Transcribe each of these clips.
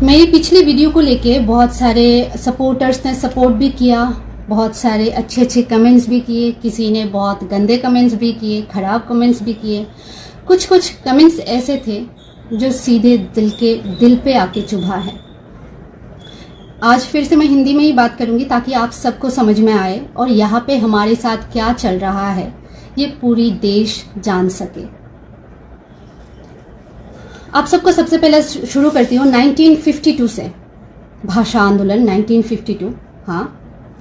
मेरी पिछली वीडियो को लेके बहुत सारे सपोर्टर्स ने सपोर्ट भी किया, बहुत सारे अच्छे अच्छे कमेंट्स भी किए, किसी ने बहुत गंदे कमेंट्स भी किए, खराब कमेंट्स भी किए। कुछ कमेंट्स ऐसे थे जो सीधे दिल पे आके चुभा है। आज फिर से मैं हिंदी में ही बात करूंगी ताकि आप सबको समझ में आए और यहाँ पे हमारे साथ क्या चल रहा है ये पूरी देश जान सके। आप सबको सबसे पहले शुरू करती हूँ 1952 से, भाषा आंदोलन 1952। हाँ,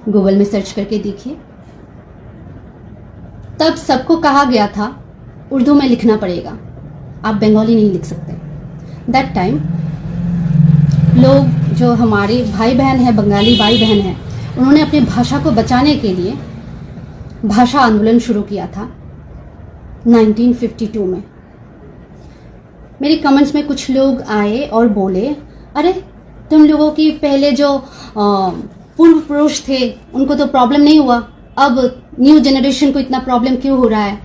गूगल में सर्च करके देखिए। तब सबको कहा गया था उर्दू में लिखना पड़ेगा, आप बंगाली नहीं लिख सकते। दैट टाइम लोग जो हमारे भाई बहन हैं, बंगाली भाई बहन हैं, उन्होंने अपनी भाषा को बचाने के लिए भाषा आंदोलन शुरू किया था 1952 में। मेरे कमेंट्स में कुछ लोग आए और बोले, अरे तुम लोगों की पहले जो पूर्व पुरुष थे उनको तो प्रॉब्लम नहीं हुआ, अब न्यू जनरेशन को इतना प्रॉब्लम क्यों हो रहा है?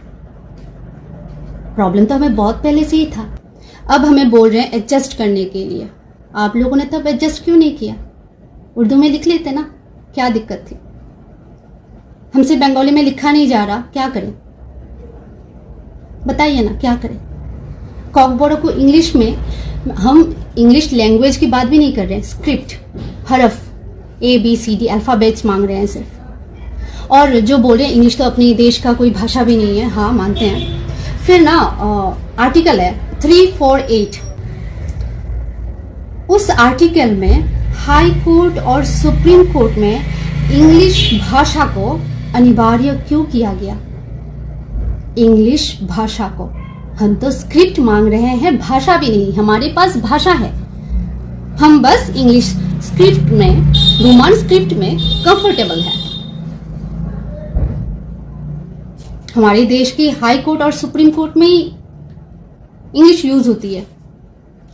प्रॉब्लम तो हमें बहुत पहले से ही था, अब हमें बोल रहे हैं एडजस्ट करने के लिए। आप लोगों ने तब एडजस्ट क्यों नहीं किया? उर्दू में लिख लेते ना, क्या दिक्कत थी? हमसे बंगाली में लिखा नहीं जा रहा, क्या करें? बताइए ना, क्या करें? कॉकबोरो को इंग्लिश में, हम इंग्लिश लैंग्वेज की बात भी नहीं कर रहे हैं, स्क्रिप्ट, हरफ, ABCD अल्फाबेट्स मांग रहे हैं सिर्फ। और जो बोल रहे हैं इंग्लिश तो अपनी देश का कोई भाषा भी नहीं है, हाँ मानते हैं। फिर ना आर्टिकल है 348, उस आर्टिकल में हाई कोर्ट और सुप्रीम कोर्ट में इंग्लिश भाषा को अनिवार्य क्यों किया गया? इंग्लिश भाषा को, हम तो स्क्रिप्ट मांग रहे हैं, भाषा भी नहीं। हमारे पास भाषा है, हम बस इंग्लिश स्क्रिप्ट में, रोमन स्क्रिप्ट में कंफर्टेबल है। हमारे देश की हाई कोर्ट और सुप्रीम कोर्ट में ही इंग्लिश यूज होती है,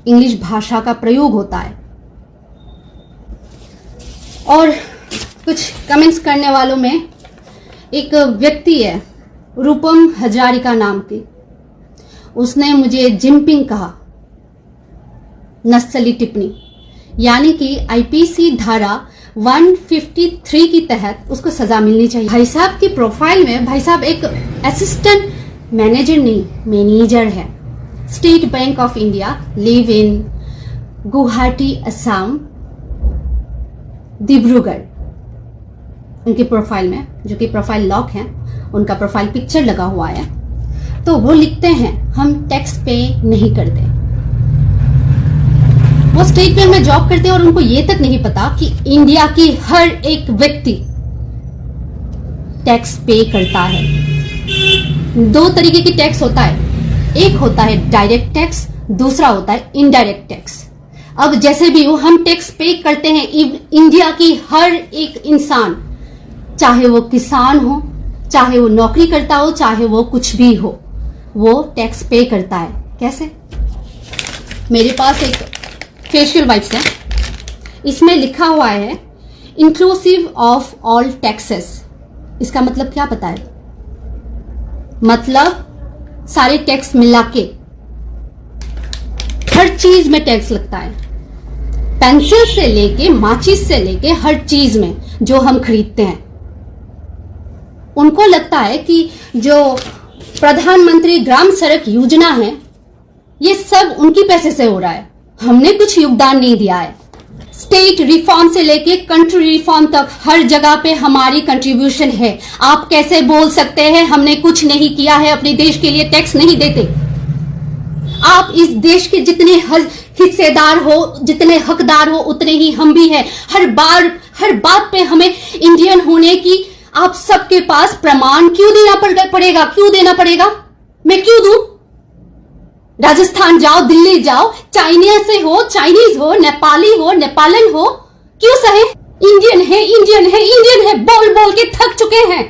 इंग्लिश भाषा का प्रयोग होता है। और कुछ कमेंट्स करने वालों में एक व्यक्ति है, रूपम हजारिका नाम की, उसने मुझे जिनपिंग कहा, नस्ली टिप्पणी, यानी कि IPC धारा 153 की तहत उसको सजा मिलनी चाहिए। भाई साहब की प्रोफाइल में, भाई साहब एक असिस्टेंट मैनेजर नहीं, मैनेजर है, state bank of India, live in Guwahati, Assam, Dibrugarh. उनकी प्रोफाइल में, जो कि प्रोफाइल लॉक है, उनका प्रोफाइल पिक्चर लगा हुआ है, तो वो लिखते हैं हम टैक्स पे नहीं करते। वो स्टेट बैंक में जॉब करते हैं और उनको ये तक नहीं पता कि इंडिया की हर एक व्यक्ति टैक्स पे करता है। 2 तरीके की टैक्स होता है, एक होता है डायरेक्ट टैक्स, दूसरा होता है इनडायरेक्ट टैक्स। अब जैसे भी हो, हम टैक्स पे करते हैं। इंडिया की हर एक इंसान, चाहे वो किसान हो, चाहे वो नौकरी करता हो, चाहे वो कुछ भी हो, वो टैक्स पे करता है। कैसे? मेरे पास एक फेशियल वाइप्स है, इसमें लिखा हुआ है इंक्लूसिव ऑफ ऑल टैक्सेस। इसका मतलब क्या पता है? मतलब सारे टैक्स मिला के हर चीज में टैक्स लगता है, पेंसिल से लेके माचिस से लेके हर चीज में जो हम खरीदते हैं। उनको लगता है कि जो प्रधानमंत्री ग्राम सड़क योजना है, ये सब उनकी पैसे से हो रहा है, हमने कुछ योगदान नहीं दिया है। स्टेट रिफॉर्म से लेके कंट्री रिफॉर्म तक हर जगह पे हमारी कंट्रीब्यूशन है। आप कैसे बोल सकते हैं हमने कुछ नहीं किया है, अपने देश के लिए टैक्स नहीं देते? आप इस देश के जितने हिस्सेदार हो, जितने हकदार हो, उतने ही हम भी हैं। हर बात पे हमें इंडियन होने की आप सबके पास प्रमाण क्यों देना पड़ेगा? क्यों देना पड़ेगा? मैं क्यों दूं? राजस्थान जाओ, दिल्ली जाओ, चाइनीज हो, नेपाली हो, नेपालन हो, क्यों सहे? इंडियन है, इंडियन है, इंडियन है, बोल बोल के थक चुके हैं।